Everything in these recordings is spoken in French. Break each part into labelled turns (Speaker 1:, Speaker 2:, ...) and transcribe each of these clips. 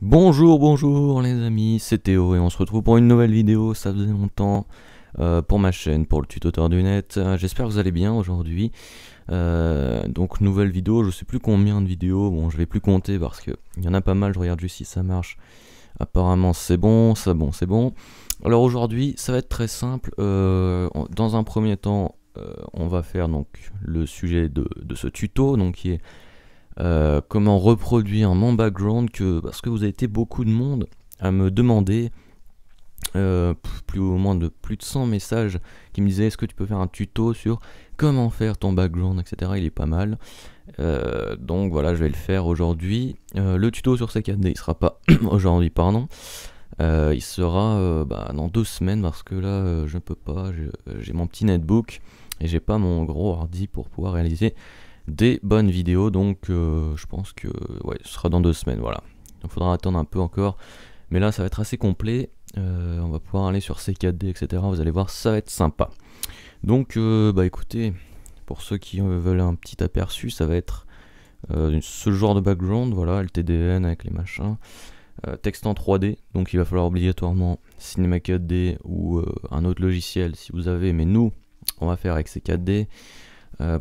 Speaker 1: Bonjour, bonjour les amis, c'est Théo et on se retrouve pour une nouvelle vidéo, ça faisait longtemps, pour ma chaîne, pour le tutoteur du net. J'espère que vous allez bien aujourd'hui. Donc nouvelle vidéo, je sais plus combien de vidéos, bon je vais plus compter parce que il y en a pas mal, je regarde juste si ça marche. Apparemment c'est bon, c'est bon. Alors aujourd'hui ça va être très simple, dans un premier temps on va faire donc le sujet de ce tuto, donc qui est comment reproduire mon background, parce que vous avez été beaucoup de monde à me demander, plus ou moins de plus de 100 messages qui me disaient est-ce que tu peux faire un tuto sur comment faire ton background, etc. Il est pas mal. Donc voilà, je vais le faire aujourd'hui. Le tuto sur C4D, il sera pas aujourd'hui, pardon. Il sera dans 2 semaines parce que là je peux pas, j'ai mon petit netbook et j'ai pas mon gros ordi pour pouvoir réaliser des bonnes vidéos, donc je pense que ouais, ce sera dans 2 semaines, voilà. Il faudra attendre un peu encore, mais là ça va être assez complet. On va pouvoir aller sur C4D, etc. Vous allez voir, ça va être sympa. Donc écoutez, pour ceux qui veulent un petit aperçu, ça va être ce genre de background, voilà, LTDN avec les machins. Texte en 3D, donc il va falloir obligatoirement Cinema 4D ou un autre logiciel si vous avez, mais nous on va faire avec C4D.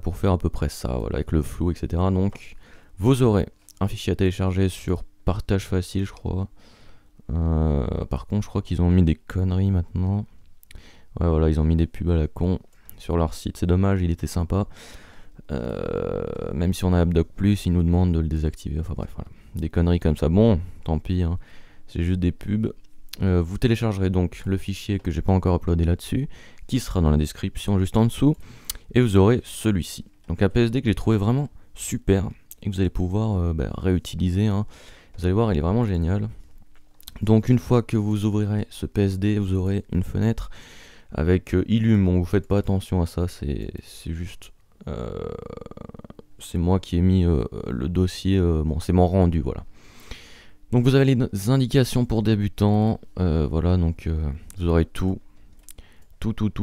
Speaker 1: Pour faire à peu près ça, voilà, avec le flou, etc. Donc vous aurez un fichier à télécharger sur partage facile, je crois. Par contre, je crois qu'ils ont mis des conneries maintenant. Ouais, voilà, ils ont mis des pubs à la con sur leur site. C'est dommage, il était sympa. Même si on a AppDoc+, ils nous demandent de le désactiver. Enfin bref, voilà. Des conneries comme ça. Bon, tant pis, hein. C'est juste des pubs. Vous téléchargerez donc le fichier que j'ai pas encore uploadé là-dessus, qui sera dans la description juste en dessous. Et vous aurez celui-ci, donc un PSD que j'ai trouvé vraiment super et que vous allez pouvoir réutiliser, hein. Vous allez voir, il est vraiment génial. Donc une fois que vous ouvrirez ce PSD, vous aurez une fenêtre avec Illum. Bon, vous faites pas attention à ça, c'est juste c'est moi qui ai mis le dossier, bon c'est mon rendu, voilà. Donc vous avez les indications pour débutants, voilà, donc vous aurez tout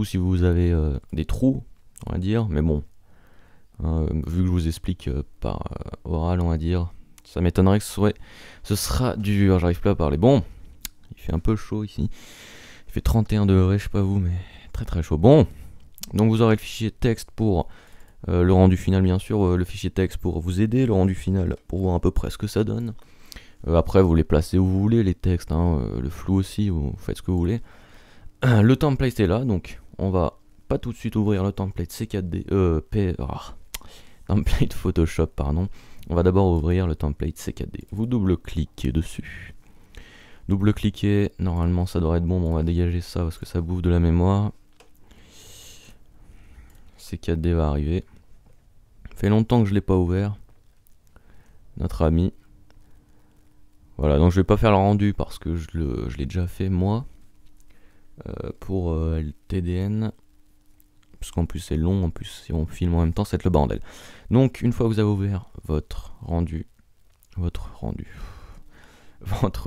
Speaker 1: si vous avez des trous, on va dire, mais bon, vu que je vous explique par oral, on va dire, ça m'étonnerait que ce sera dur, j'arrive pas à parler. Bon, il fait un peu chaud ici, il fait 31 degrés, je sais pas vous, mais très très chaud. Bon, donc vous aurez le fichier texte pour le rendu final, bien sûr, le fichier texte pour vous aider, le rendu final pour voir à peu près ce que ça donne. Après, vous les placez où vous voulez, les textes, hein, le flou aussi, vous faites ce que vous voulez. Le template est là, donc on va pas tout de suite ouvrir le template C4D, template Photoshop, pardon. On va d'abord ouvrir le template C4D. Vous double-cliquez dessus. Double-cliquez, normalement ça devrait être bon, on va dégager ça parce que ça bouffe de la mémoire. C4D va arriver. Fait longtemps que je l'ai pas ouvert. Notre ami. Voilà, donc je vais pas faire le rendu parce que je l'ai déjà fait moi. Pour le TDN, parce qu'en plus c'est long, en plus si on filme en même temps, c'est le bordel. Donc une fois que vous avez ouvert votre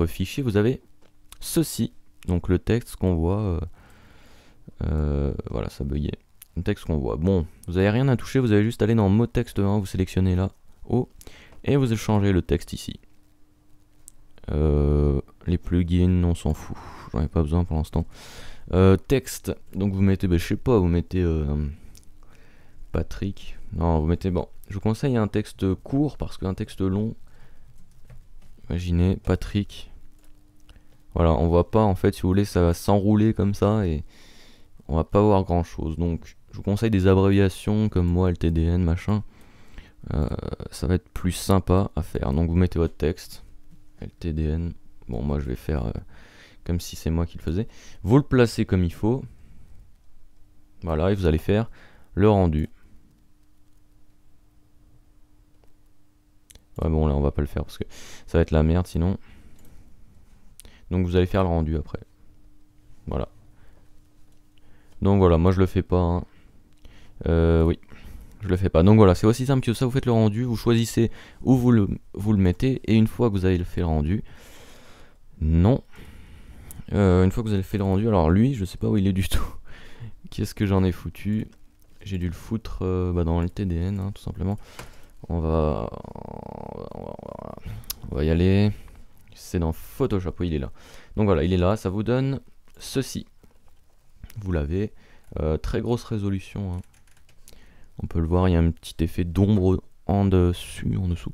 Speaker 1: fichier, vous avez ceci, donc le texte qu'on voit, voilà, ça buguait, le texte qu'on voit. Bon, vous n'avez rien à toucher, vous avez juste aller dans mot texte 1, vous sélectionnez là, haut, et vous changez le texte ici. Les plugins, on s'en fout, j'en ai pas besoin pour l'instant. Texte, donc vous mettez, je sais pas, vous mettez Patrick, non, vous mettez, bon, je vous conseille un texte court parce qu'un texte long, imaginez Patrick, voilà, on voit pas en fait, si vous voulez, ça va s'enrouler comme ça et on va pas voir grand chose. Donc je vous conseille des abréviations comme moi, LTDN, machin, ça va être plus sympa à faire. Donc vous mettez votre texte, LTDN, bon, moi je vais faire comme si c'est moi qui le faisais. Vous le placez comme il faut. Voilà, et vous allez faire le rendu. Ouais, bon, là on va pas le faire parce que ça va être la merde sinon. Donc vous allez faire le rendu après. Voilà. Donc voilà, moi je le fais pas, hein. Oui, je le fais pas. Donc voilà, c'est aussi simple que ça. Vous faites le rendu, vous choisissez où vous le mettez, et une fois que vous avez fait le rendu, non. Une fois que vous avez fait le rendu, alors lui, je sais pas où il est du tout. Qu'est-ce que j'en ai foutu? J'ai dû le foutre dans le TDN, hein, tout simplement. On va y aller. C'est dans Photoshop, oui, il est là. Donc voilà, il est là, ça vous donne ceci. Vous l'avez, très grosse résolution, hein. On peut le voir, il y a un petit effet d'ombre en dessous,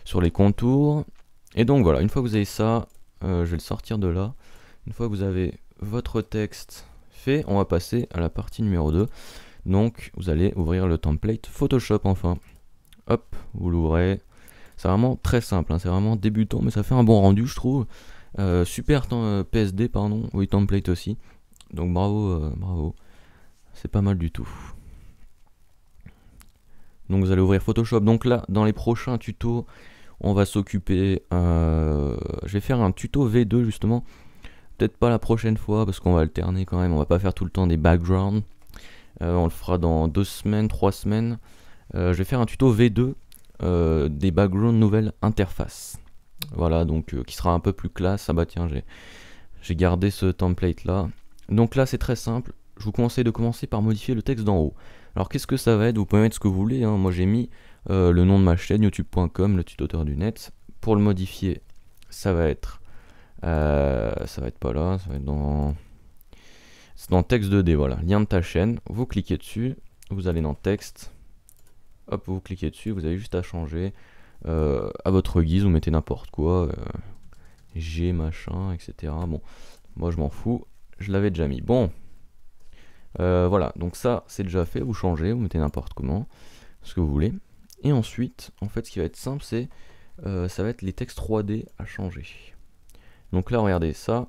Speaker 1: sur les contours. Et donc voilà, une fois que vous avez ça, je vais le sortir de là. Une fois que vous avez votre texte fait, on va passer à la partie numéro 2. Donc vous allez ouvrir le template Photoshop enfin. Hop, vous l'ouvrez. C'est vraiment très simple, hein, c'est vraiment débutant, mais ça fait un bon rendu, je trouve. Super PSD, pardon, oui, template aussi. Donc bravo, bravo. C'est pas mal du tout. Donc vous allez ouvrir Photoshop. Donc là, dans les prochains tutos, on va s'occuper... je vais faire un tuto V2 justement. Peut-être pas la prochaine fois, parce qu'on va alterner quand même. On va pas faire tout le temps des backgrounds. On le fera dans 2 semaines, 3 semaines. Je vais faire un tuto V2 des backgrounds nouvelles interface. Voilà, donc qui sera un peu plus classe. Ah bah tiens, j'ai gardé ce template là. Donc là c'est très simple, je vous conseille de commencer par modifier le texte d'en haut. Alors qu'est-ce que ça va être? Vous pouvez mettre ce que vous voulez, hein. Moi j'ai mis le nom de ma chaîne, youtube.com, le tutoteur du net. Pour le modifier, ça va être pas là, ça va être dans... C'est dans texte 2D, voilà, lien de ta chaîne. Vous cliquez dessus, vous allez dans texte. Hop, vous cliquez dessus, vous avez juste à changer. À votre guise, vous mettez n'importe quoi. G, machin, etc. Bon, moi je m'en fous, je l'avais déjà mis. Bon, voilà, donc ça c'est déjà fait, vous changez, vous mettez n'importe comment, ce que vous voulez. Et ensuite, en fait, ce qui va être simple, c'est ça va être les textes 3D à changer. Donc là, regardez ça.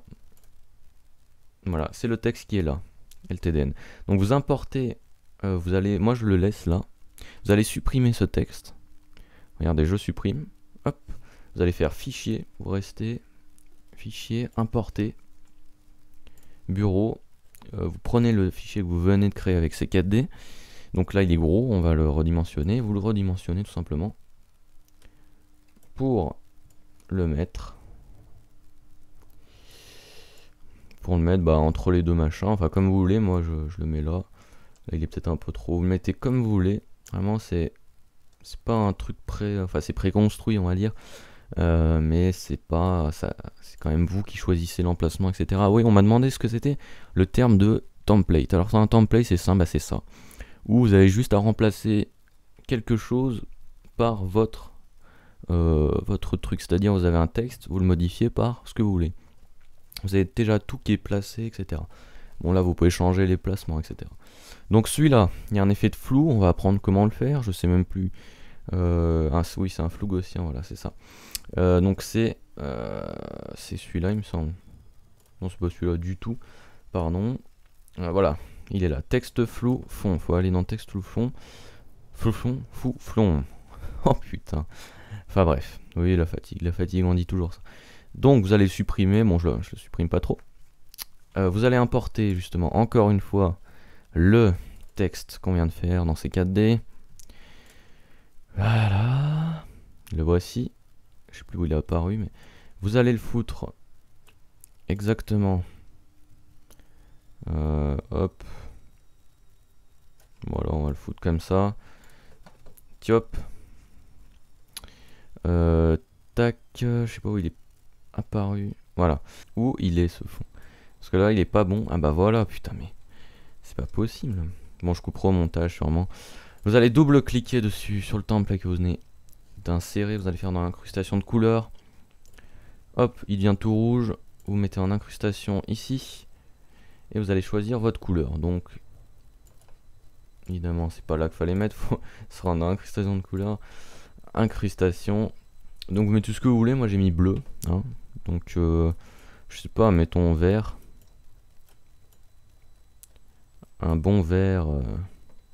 Speaker 1: Voilà, c'est le texte qui est là, LTDN. Donc vous importez, vous allez, moi je le laisse là. Vous allez supprimer ce texte. Regardez, je supprime. Hop, vous allez faire fichier, vous restez, fichier, importer, bureau. Vous prenez le fichier que vous venez de créer avec C4D. Donc là, il est gros, on va le redimensionner. Vous le redimensionnez tout simplement pour le mettre. Pour le mettre entre les deux machins, enfin comme vous voulez. Moi, je le mets là. Là, il est peut-être un peu trop. Vous le mettez comme vous voulez. Vraiment, c'est pas un truc enfin c'est préconstruit, on va dire. Mais c'est pas ça, c'est quand même vous qui choisissez l'emplacement, etc. Oui, on m'a demandé ce que c'était le terme de template. Alors un template, c'est simple, c'est ça, où vous avez juste à remplacer quelque chose par votre truc, c'est-à-dire vous avez un texte, vous le modifiez par ce que vous voulez. Vous avez déjà tout qui est placé, etc. Bon là vous pouvez changer les placements, etc. Donc celui-là, il y a un effet de flou, on va apprendre comment le faire, je sais même plus. Oui, c'est un flou gaussien, voilà, c'est ça. Donc c'est celui-là, il me semble. Non, c'est pas celui-là du tout. Pardon. Voilà, il est là. Texte flou fond. Faut aller dans texte flou fond. Flou flon. Oh putain. Enfin bref. Oui, la fatigue, on dit toujours ça. Donc vous allez le supprimer. Bon, je le supprime pas trop. Vous allez importer justement encore une fois le texte qu'on vient de faire dans ces 4D. Voilà. Le voici. Je sais plus où il est apparu, mais vous allez le foutre exactement. Hop. Voilà, on va le foutre comme ça. Tiop. Tac. Je sais pas où il est apparu. Voilà. Où il est ce fond. Parce que là, il est pas bon. Ah bah voilà, putain, mais c'est pas possible. Bon, je couperai au montage sûrement. Vous allez double-cliquer dessus sur le template que vous venez d'insérer. Vous allez faire dans l'incrustation de couleur. Hop, il devient tout rouge. Vous mettez en incrustation ici. Et vous allez choisir votre couleur. Donc, évidemment, c'est pas là qu'il fallait mettre. Faut se rendre dans incrustation de couleur. Incrustation. Donc, vous mettez tout ce que vous voulez. Moi, j'ai mis bleu. Hein. Donc, je sais pas, mettons vert. Un bon vert.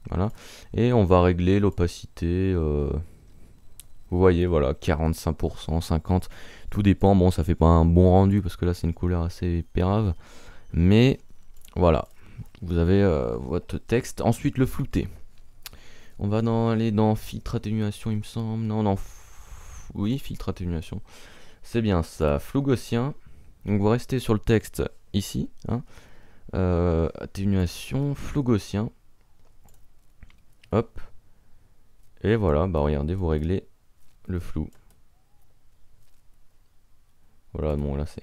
Speaker 1: Voilà. Et on va régler l'opacité. Vous voyez, voilà, 45%, 50%. Tout dépend. Bon, ça fait pas un bon rendu parce que là, c'est une couleur assez pérave. Mais voilà. Vous avez votre texte. Ensuite, le flouter. On va aller dans filtre atténuation, il me semble. Non, non. Oui, filtre atténuation. C'est bien ça. Flou gaussien. Donc, vous restez sur le texte ici. Hein. Atténuation, flou gaussien. Hop. Et voilà. Bah, regardez, vous réglez le flou. Voilà, bon là c'est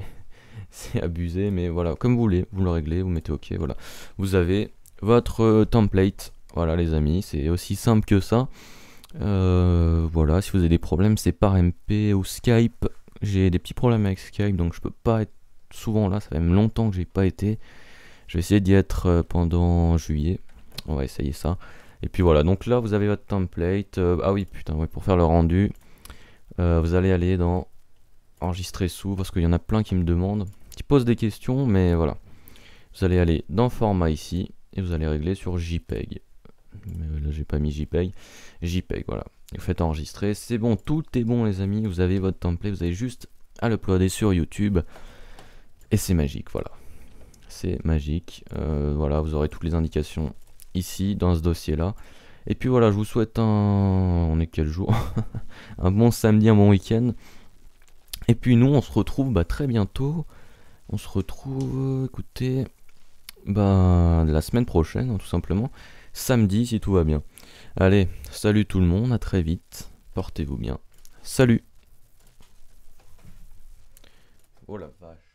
Speaker 1: c'est abusé, mais voilà, comme vous voulez, vous le réglez, vous mettez OK, voilà. Vous avez votre template, voilà les amis, c'est aussi simple que ça. Voilà, si vous avez des problèmes, c'est par MP ou Skype. J'ai des petits problèmes avec Skype, donc je peux pas être souvent là, ça fait même longtemps que j'ai pas été. Je vais essayer d'y être pendant juillet. On va essayer ça. Et puis voilà, donc là vous avez votre template. Ah oui, putain, ouais, pour faire le rendu, vous allez aller dans enregistrer sous, parce qu'il y en a plein qui me demandent, qui posent des questions, mais voilà. Vous allez aller dans format ici, et vous allez régler sur JPEG. Mais là j'ai pas mis JPEG. JPEG, voilà. Vous faites enregistrer, c'est bon, tout est bon les amis, vous avez votre template, vous avez juste à l'uploader sur YouTube, et c'est magique, voilà. C'est magique, voilà, vous aurez toutes les indications ici, dans ce dossier-là. Et puis voilà, je vous souhaite un... On est quel jour? Un bon samedi, un bon week-end. Et puis nous, on se retrouve très bientôt. On se retrouve, écoutez, la semaine prochaine, hein, tout simplement. Samedi, si tout va bien. Allez, salut tout le monde, à très vite. Portez-vous bien. Salut. Oh la vache.